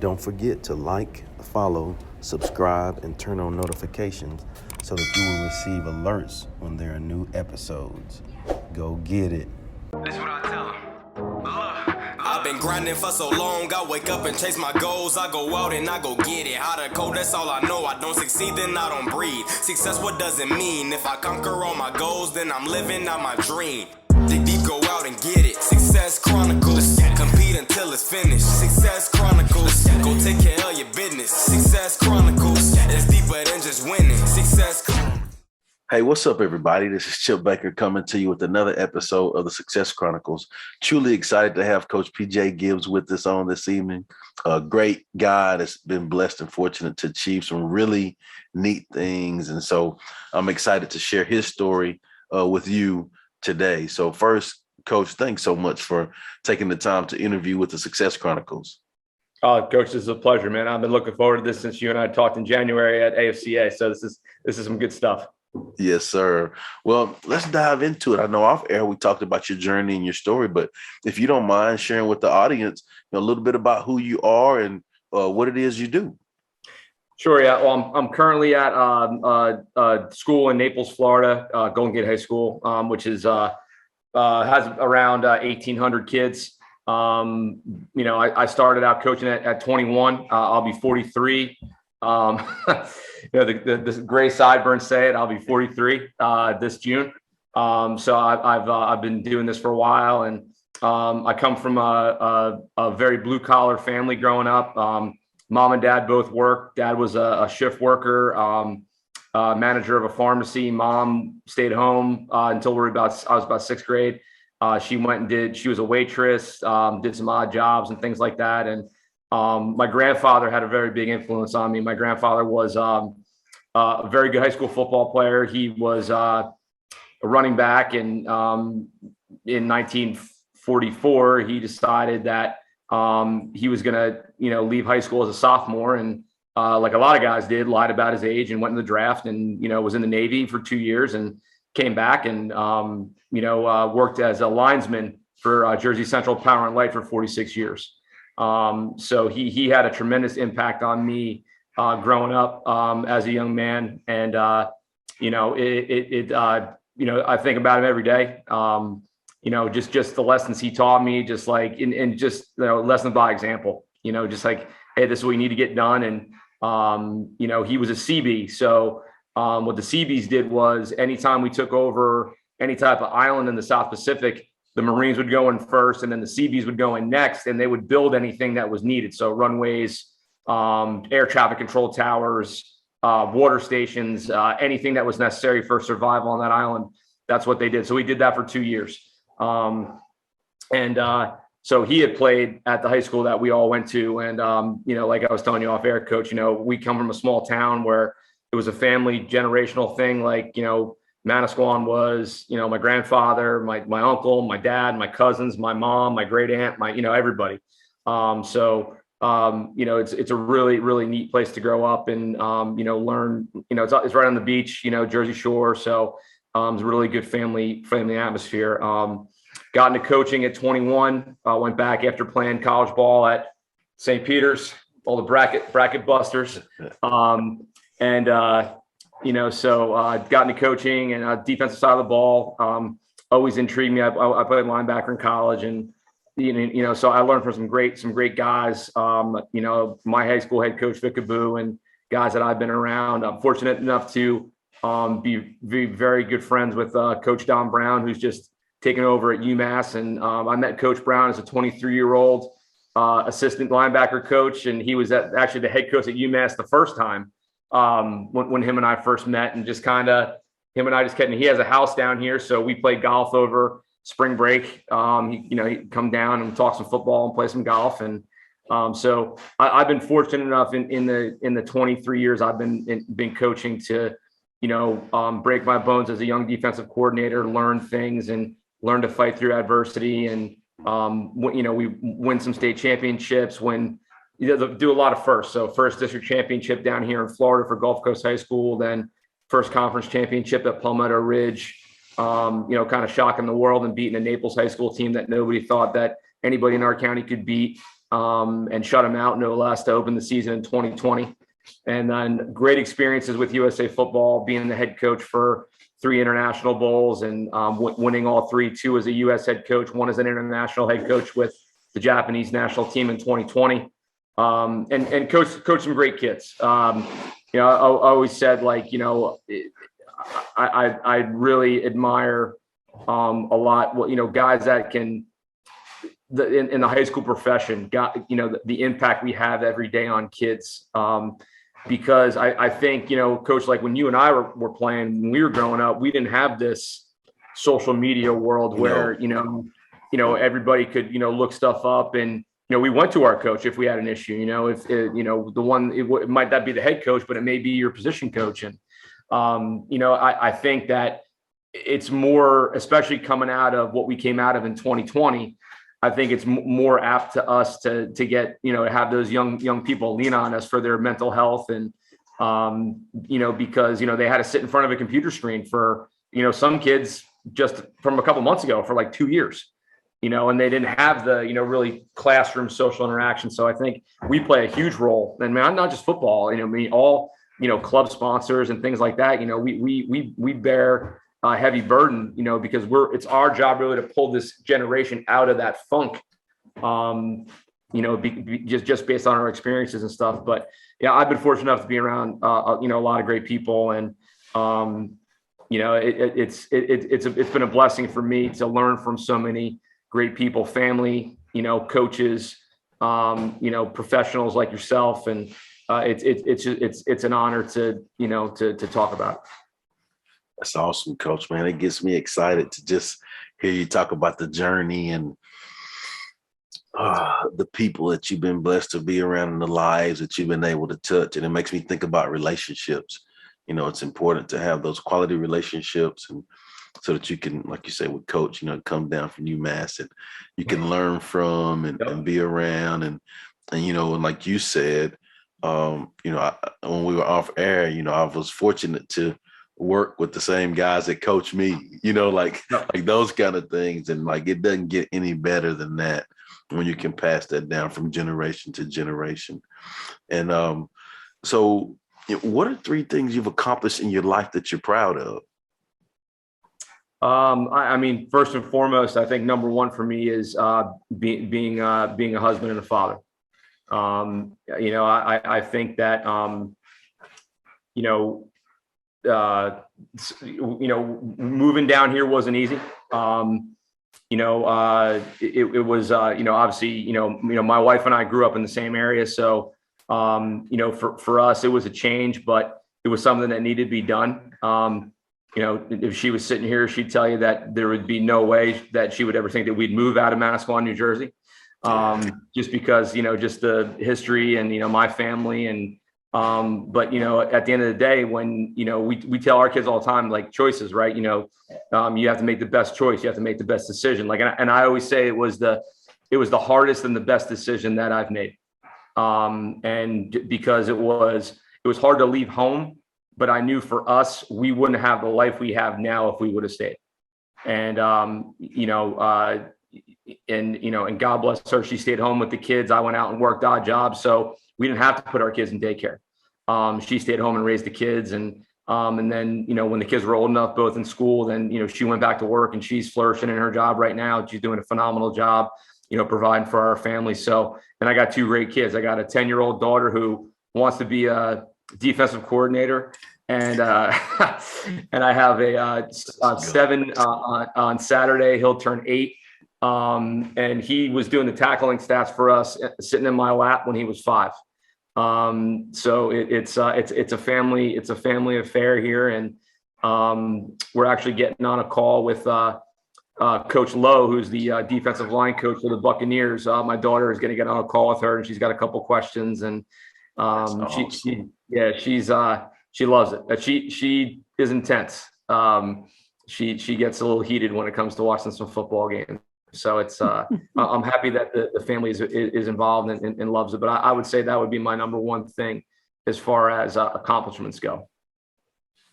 Don't forget to like, follow, subscribe, and turn on notifications so that you will receive alerts when there are new episodes. Go get it. This is what I tell them. Look, I've been grinding for so long, I wake up and chase my goals. I go out and I go get it. Hot or cold, that's all I know. I don't succeed, then I don't breathe. Success, what does it mean? If I conquer all my goals, then I'm living out my dream. Dig deep, go out and get it. Success Chronicles. Compete until it's finished. Success Chronicles. Go take care of your business. Success Chronicles. It's deeper than just winning. Success Chronicles. Hey, what's up, everybody? This is Chip Baker coming to you with another episode of the Success Chronicles. Truly excited to have Coach PJ Gibbs with us on this evening. A great guy that's been blessed and fortunate to achieve some really neat things. And so I'm excited to share his story with you today. So first, Coach, thanks so much for taking the time to interview with the Success Chronicles. Coach, this is a pleasure, man. I've been looking forward to this since you and I talked in January at AFCA. So this is some good stuff. Yes, sir. Well, let's dive into it. I know off air we talked about your journey and your story, but if you don't mind sharing with the audience a little bit about who you are and what it is you do. Sure. Yeah. Well, I'm currently at school in Naples, Florida, Golden Gate High School, which is has around 1,800 kids. I started out coaching at 21. I'll be 43. The gray sideburns say it. I'll be 43 this June. So I've been doing this for a while, and I come from a very blue collar family growing up. Mom and dad both worked. Dad was a shift worker, manager of a pharmacy. Mom stayed home until I was about sixth grade. She was a waitress, did some odd jobs and things like that. And my grandfather had a very big influence on me. My grandfather was a very good high school football player. He was a running back, and in 1944, he decided that he was going to, leave high school as a sophomore, and like a lot of guys did, lied about his age and went in the draft, and was in the Navy for 2 years and came back and worked as a linesman for Jersey Central Power and Light for 46 years. So he had a tremendous impact on me growing up as a young man, and I think about him every day. Just the lessons he taught me, just like in just lessons by example. Just like, hey, this is what you need to get done. And he was a CB, so what the CBs did was anytime we took over any type of island in the South Pacific, the Marines would go in first, and then the CBs would go in next, and they would build anything that was needed. So runways, air traffic control towers, water stations, anything that was necessary for survival on that island. That's what they did. So we did that for 2 years. So he had played at the high school that we all went to. And, like I was telling you off air, Coach, we come from a small town where it was a family generational thing. Like, Manasquan was, my grandfather, my uncle, my dad, my cousins, my mom, my great aunt, everybody. It's a really, really neat place to grow up and, learn, it's right on the beach, Jersey Shore. So it's a really good family atmosphere. Got into coaching at 21, went back after playing college ball at St. Peter's, all the bracket busters. So got into coaching and defensive side of the ball. Always intrigued me. I played linebacker in college, and so I learned from some great guys. My high school head coach Vic Abu and guys that I've been around. I'm fortunate enough to be very good friends with Coach Don Brown, who's just taken over at UMass. And I met Coach Brown as a 23-year-old assistant linebacker coach, and he was actually the head coach at UMass the first time. When him and I first met, and just he has a house down here. So we played golf over spring break. He'd come down and talk some football and play some golf. And so I've been fortunate enough in the 23 years I've been coaching to, break my bones as a young defensive coordinator, learn things and learn to fight through adversity. And, we win some state championships, do a lot of firsts. So first district championship down here in Florida for Gulf Coast High School, then first conference championship at Palmetto Ridge, kind of shocking the world and beating a Naples high school team that nobody thought that anybody in our county could beat. and shut them out, no less, to open the season in 2020. And then great experiences with USA Football, being the head coach for 3 international bowls and winning all 3, 2 as a U.S. head coach, 1 as an international head coach with the Japanese national team in 2020. And coach some great kids. I always said, like, I really admire a lot what, guys that can, in the high school profession, got, the impact we have every day on kids. Because I think, Coach, like when you and I were playing, when we were growing up, we didn't have this social media world where, everybody could, look stuff up. And, we went to our coach if we had an issue, if the one, it might not be the head coach, but it may be your position coach. And, I think that it's more, especially coming out of what we came out of in 2020, I think it's more apt to us to get, have those young people lean on us for their mental health. And, because, they had to sit in front of a computer screen for, some kids just from a couple months ago for like 2 years, and they didn't have the, really classroom social interaction. So I think we play a huge role, and not just football, all, club sponsors and things like that. We bear a heavy burden, because it's our job really to pull this generation out of that funk, just based on our experiences and stuff. But yeah, I've been fortunate enough to be around, a lot of great people, and it's been a blessing for me to learn from so many great people, family, coaches, professionals like yourself, and it's an honor to talk about. That's awesome, Coach, man. It gets me excited to just hear you talk about the journey and the people that you've been blessed to be around and the lives that you've been able to touch. And it makes me think about relationships. It's important to have those quality relationships, and so that you can, like you say with Coach, come down from UMass and you can learn from and be around. And like you said, when we were off air, I was fortunate to work with the same guys that coach me, like those kind of things. And like, it doesn't get any better than that when you can pass that down from generation to generation. And so what are 3 things you've accomplished in your life that you're proud of? I mean, first and foremost, I think number 1 for me is being a husband and a father. I think that, moving down here wasn't easy. It was, obviously, my wife and I grew up in the same area. So, for us, it was a change, but it was something that needed to be done. If she was sitting here, she'd tell you that there would be no way that she would ever think that we'd move out of Manasquan, New Jersey. Just because, just the history and, my family and, but, at the end of the day, when, we tell our kids all the time, like, choices, right? You have to make the best choice. You have to make the best decision. Like, and I always say it was the hardest and the best decision that I've made. And because it was hard to leave home, but I knew for us, we wouldn't have the life we have now if we would have stayed. And, and God bless her, she stayed home with the kids. I went out and worked odd jobs, so we didn't have to put our kids in daycare. She stayed home and raised the kids. And then, when the kids were old enough, both in school, then, she went back to work, and she's flourishing in her job right now. She's doing a phenomenal job, providing for our family. So, and I got 2 great kids. I got a 10-year-old daughter who wants to be a defensive coordinator. And and I have a 7 on Saturday. He'll turn 8. And he was doing the tackling stats for us, sitting in my lap when he was 5. So it's a family affair here. And we're actually getting on a call with Coach Lowe, who's the defensive line coach for the Buccaneers. My daughter is going to get on a call with her, and she's got a couple questions. And awesome. She loves it. She is intense. She gets a little heated when it comes to watching some football games. So it's I'm happy that the family is involved and loves it. But I would say that would be my number 1 thing as far as accomplishments go.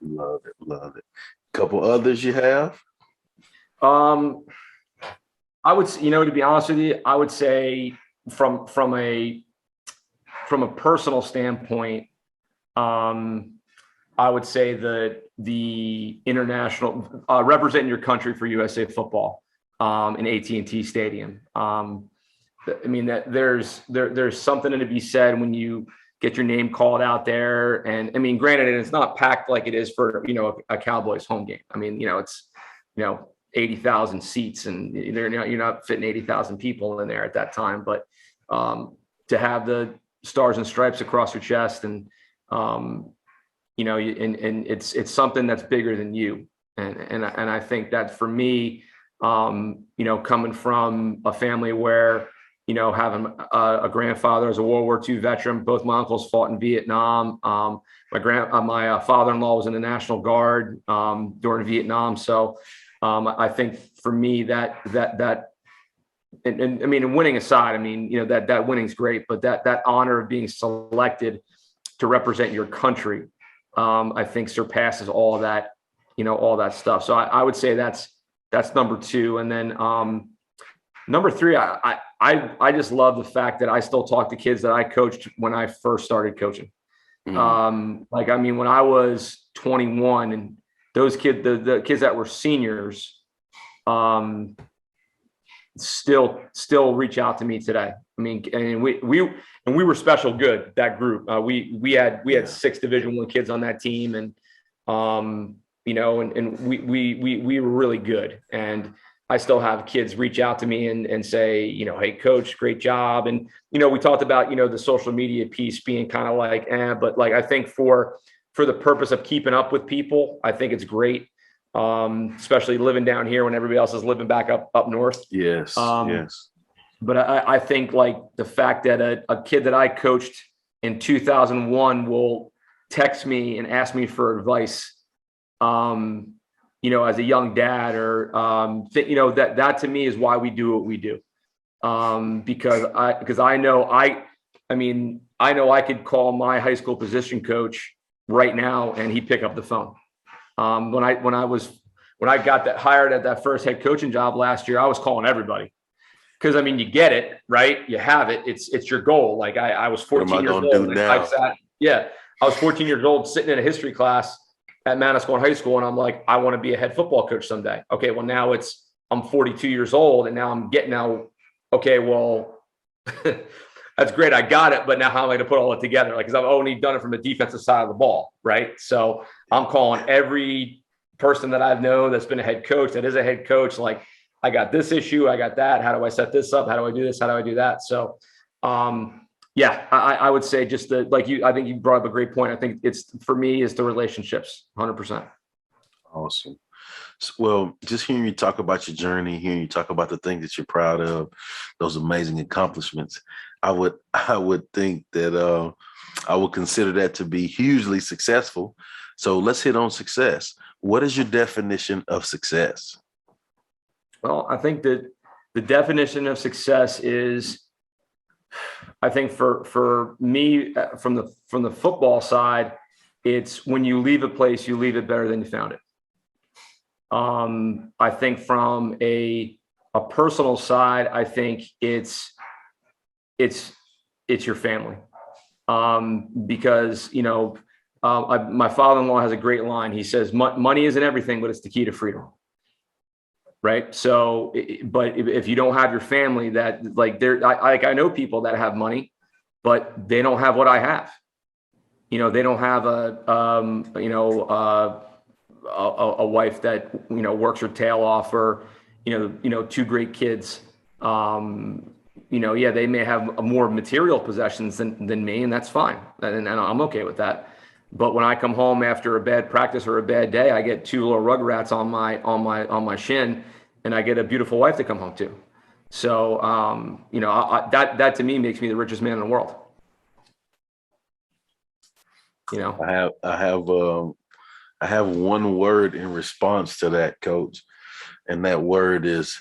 Love it. Couple others you have? I would, to be honest with you, I would say from a personal standpoint, I would say that the international representing your country for USA football in AT&T Stadium. I mean, that there's something to be said when you get your name called out there. And I mean, granted, it's not packed like it is for, a Cowboys home game. I mean, it's, 80,000 seats, and you're not fitting 80,000 people in there at that time. But to have the stars and stripes across your chest, and and it's something that's bigger than you. And I think that for me, coming from a family where, having a grandfather as a World War II veteran, both my uncles fought in Vietnam. My father-in-law was in the National Guard during Vietnam. So I think for me and I mean, winning aside, I mean, that winning's great, but that honor of being selected to represent your country, I think surpasses all of that, all that stuff. So I would say that's number two. And then number three, I just love the fact that I still talk to kids that I coached when I first started coaching. Mm-hmm. I mean, when I was 21, and those kids, the kids that were seniors, still reach out to me today. I mean, and we were special good, that group. We had 6 Division I kids on that team, and and we were really good. And I still have kids reach out to me and say, hey, coach, great job. And, we talked about, the social media piece being kind of like, but like, I think for the purpose of keeping up with people, I think it's great. Especially living down here when everybody else is living back up north. Yes. Yes. But I think like the fact that a kid that I coached in 2001 will text me and ask me for advice, as a young dad, or, that to me is why we do what we do. Because I know I could call my high school position coach right now and he'd pick up the phone. When I got hired at that first head coaching job last year, I was calling everybody. Cause I mean, you get it, right? You have it. It's your goal. Like I was 14 years old. I was 14 years old sitting in a history class at Manasquan High School. And I'm like, I want to be a head football coach someday. Okay. Well, now I'm 42 years old, and now I'm getting out. Okay. Well, that's great. I got it. But now how am I going to put all it together? Like, cause I've only done it from the defensive side of the ball. Right. So I'm calling every person that I've known that's been a head coach, that is a head coach. Like, I got this issue. I got that. How do I set this up? How do I do this? How do I do that? So, I would say just I think you brought up a great point. I think for me, it's the relationships, 100%. Awesome. Well, just hearing you talk about your journey, hearing you talk about the things that you're proud of, those amazing accomplishments, I would think that I would consider that to be hugely successful. So let's hit on success. What is your definition of success? Well, I think that the definition of success is, I think for me, from the football side, it's when you leave a place, you leave it better than you found it. I think from a personal side, I think it's your family. Because, my father-in-law has a great line. He says, money isn't everything, but it's the key to freedom. Right. So, but if you don't have your family, that I know people that have money, but they don't have what I have. They don't have a wife that, works her tail off, or, 2 great kids. They may have more material possessions than me, and that's fine. And I'm okay with that. But when I come home after a bad practice or a bad day, I get 2 little rugrats on my shin, and I get a beautiful wife to come home to. So, that to me makes me the richest man in the world. I have one word in response to that, Coach, and that word is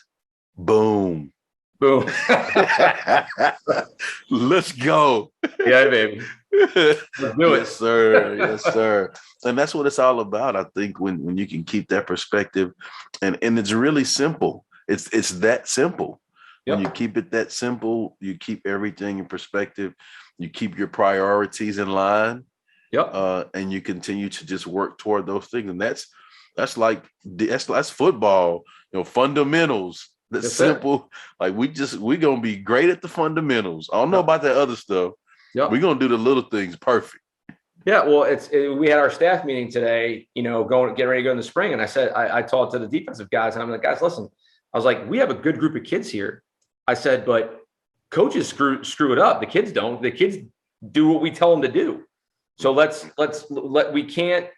boom. Boom. Let's go. Yeah, baby. Let's do it. Yes, sir. Yes, sir. And that's what it's all about. I think when you can keep that perspective, and it's really simple. It's that simple. When you keep it that simple, you keep everything in perspective, you keep your priorities in line, and you continue to just work toward those things. And that's football, fundamentals. That's simple. Like we're gonna be great at the fundamentals. I don't know about that other stuff. We're gonna do the little things perfect. Yeah, well, we had our staff meeting today, getting ready to go in the spring. And I said, I talked to the defensive guys, and I'm like, guys, listen, I was like, we have a good group of kids here. I said, but coaches screw it up. The kids don't. The kids do what we tell them to do. So we can't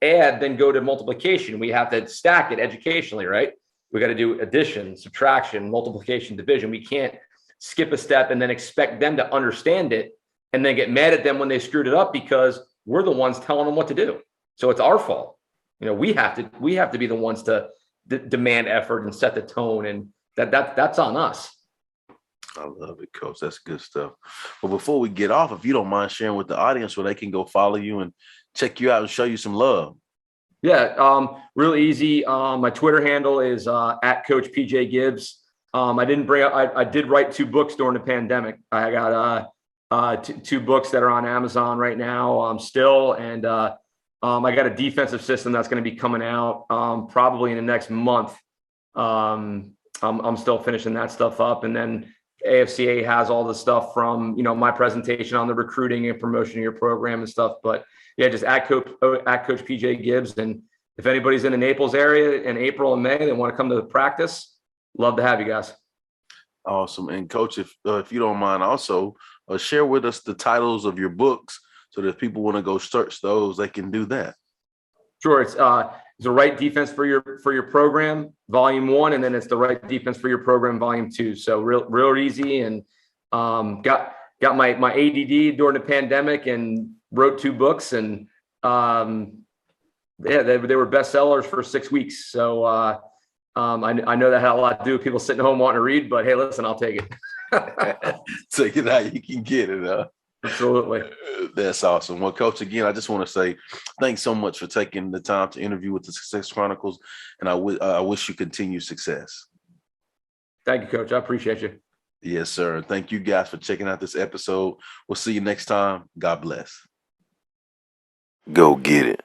add, then go to multiplication. We have to stack it educationally, right? We got to do addition, subtraction, multiplication, division. We can't skip a step and then expect them to understand it and then get mad at them when they screwed it up because we're the ones telling them what to do. So it's our fault. We have to be the ones to demand effort and set the tone, and that's on us. I love it, Coach. That's good stuff. But before we get off, if you don't mind sharing with the audience where they can go follow you and check you out and show you some love. Yeah, real easy. My Twitter handle is at Coach PJ Gibbs. I did write 2 books during the pandemic. I got 2 books that are on Amazon right now still, and I got a defensive system that's going to be coming out probably in the next month. I'm still finishing that stuff up, and then AFCA has all the stuff from my presentation on the recruiting and promotion of your program and stuff. But yeah, just at Coach PJ Gibbs. And if anybody's in the Naples area in April and May, they want to come to the practice, love to have you guys. Awesome. And Coach, if you don't mind, also share with us the titles of your books so that if people want to go search those, they can do that. Sure. It's the right defense for your program, volume 1, and then it's the right defense for your program, volume 2. So real easy, and got my ADD during the pandemic and wrote 2 books, and they were bestsellers for 6 weeks. So I know that had a lot to do with people sitting home wanting to read, but hey, listen, I'll take it. Take it how you can get it, huh? Absolutely. That's awesome. Well, Coach, again, I just want to say thanks so much for taking the time to interview with the Success Chronicles, and I wish you continued success. Thank you, Coach. I appreciate you. Yes, sir. Thank you guys for checking out this episode. We'll see you next time. God bless. Go get it.